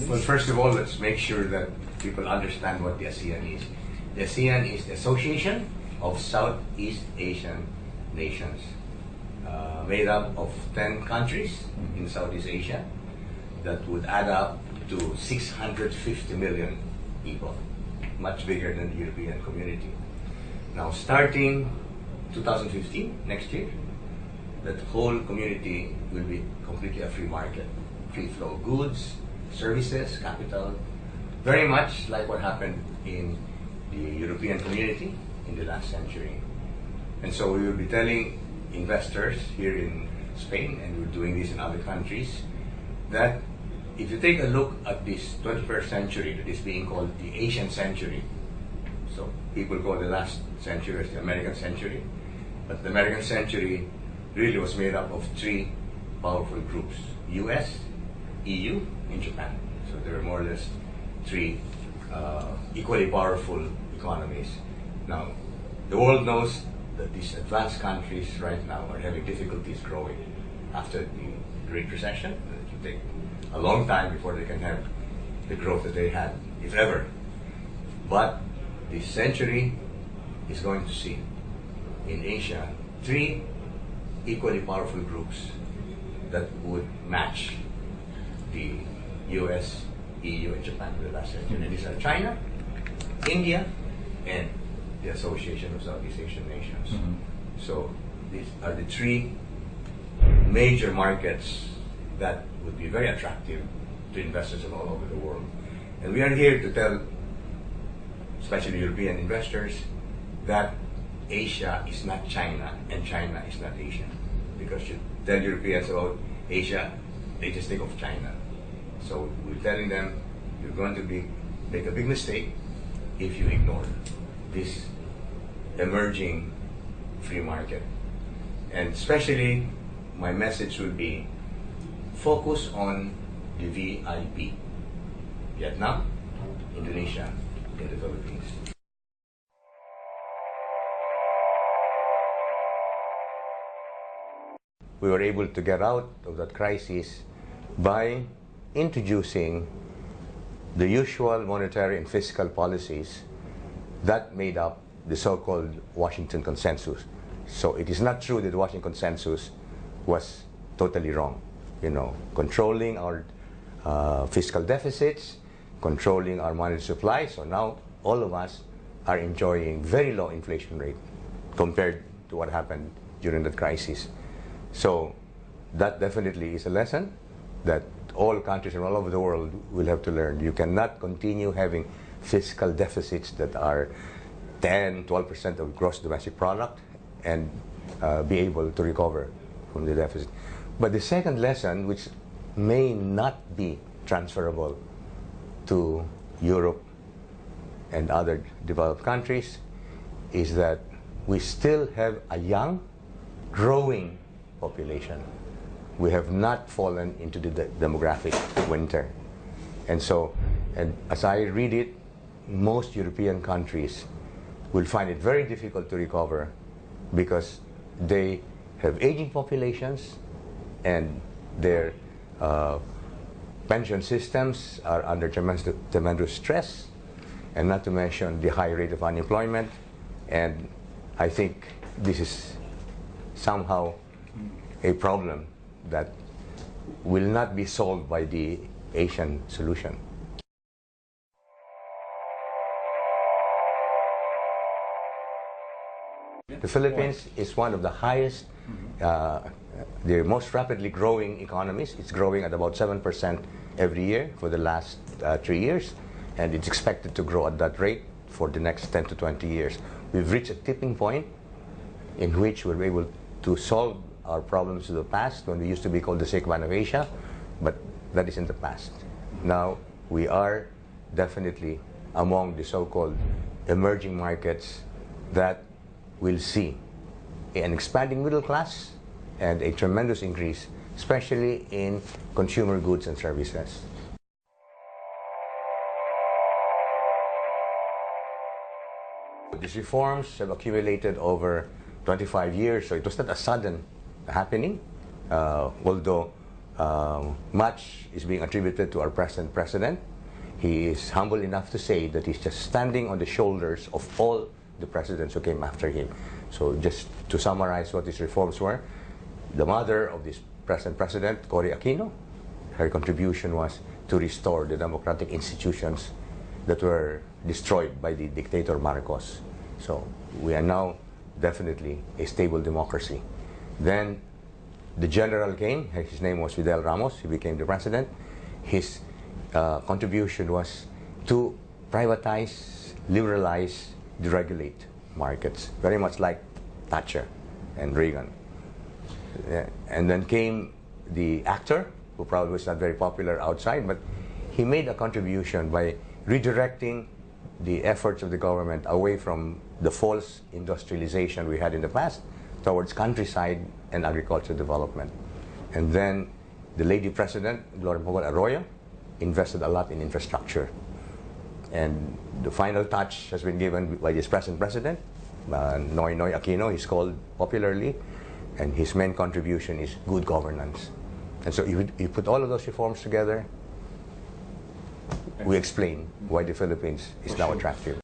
Well, first of all, let's make sure that people understand what the ASEAN is. The ASEAN is the Association of Southeast Asian Nations, made up of 10 countries in Southeast Asia that would add up to 650 million people, much bigger than the European community. Now, starting 2015, next year, that whole community will be completely a free market, free flow of goods, services, capital, very much like what happened in the European community in the last century. And so we will be telling investors here in Spain, and we're doing this in other countries, that if you take a look at this 21st century that is being called the Asian century, so people call the last century as the American century, but the American century really was made up of three powerful groups: US, EU, and Japan. So there are more or less three equally powerful economies. Now, the world knows that these advanced countries right now are having difficulties growing after the Great Recession. It will take a long time before they can have the growth that they had, if ever. But this century is going to see in Asia three equally powerful groups that would match the US, EU, and Japan in the last century. And these are China, India, and the Association of Southeast Asian Nations. So these are the three major markets that would be very attractive to investors from all over the world. And we are here to tell, especially European investors, that Asia is not China and China is not Asia. Because you tell Europeans about Asia, they just think of China. So we're telling them, you're going to make a big mistake if you ignore this emerging free market. And especially, my message will be, focus on the VIP, Vietnam, Indonesia, and the Philippines. We were able to get out of that crisis by introducing the usual monetary and fiscal policies that made up the so-called Washington Consensus. So it is not true that the Washington Consensus was totally wrong. You know, controlling our fiscal deficits, controlling our monetary supply. So now all of us are enjoying very low inflation rate compared to what happened during that crisis. So that definitely is a lesson that all countries and all over the world will have to learn. You cannot continue having fiscal deficits that are 10, 12% of gross domestic product and be able to recover from the deficit. But the second lesson, which may not be transferable to Europe and other developed countries, is that we still have a young, growing population. We have not fallen into the demographic winter. And so, and as I read it, most European countries will find it very difficult to recover because they have aging populations and their pension systems are under tremendous stress, and not to mention the high rate of unemployment. And I think this is somehow a problem that will not be solved by the Asian solution. The Philippines is one of the highest, the most rapidly growing economies. It's growing at about 7% every year for the last 3 years, and it's expected to grow at that rate for the next 10 to 20 years. We've reached a tipping point in which we're able to solve our problems of the past when we used to be called the sick man of Asia, but that is in the past. Now we are definitely among the so-called emerging markets that will see an expanding middle class and a tremendous increase, especially in consumer goods and services. These reforms have accumulated over 25 years, so it was not a sudden happening, although much is being attributed to our present president. He is humble enough to say that he's just standing on the shoulders of all the presidents who came after him. So just to summarize what his reforms were, the mother of this present president, Cory Aquino, her contribution was to restore the democratic institutions that were destroyed by the dictator Marcos. So we are now definitely a stable democracy. Then the general came, his name was Fidel Ramos, he became the president. His contribution was to privatize, liberalize, deregulate markets, very much like Thatcher and Reagan. And then came the actor, who probably was not very popular outside, but he made a contribution by redirecting the efforts of the government away from the false industrialization we had in the past towards countryside and agricultural development. And then the lady president, Gloria Arroyo, invested a lot in infrastructure. And the final touch has been given by this present president, Noy Aquino, he's called popularly, and his main contribution is good governance. And so you put all of those reforms together, we explain why the Philippines is now attractive.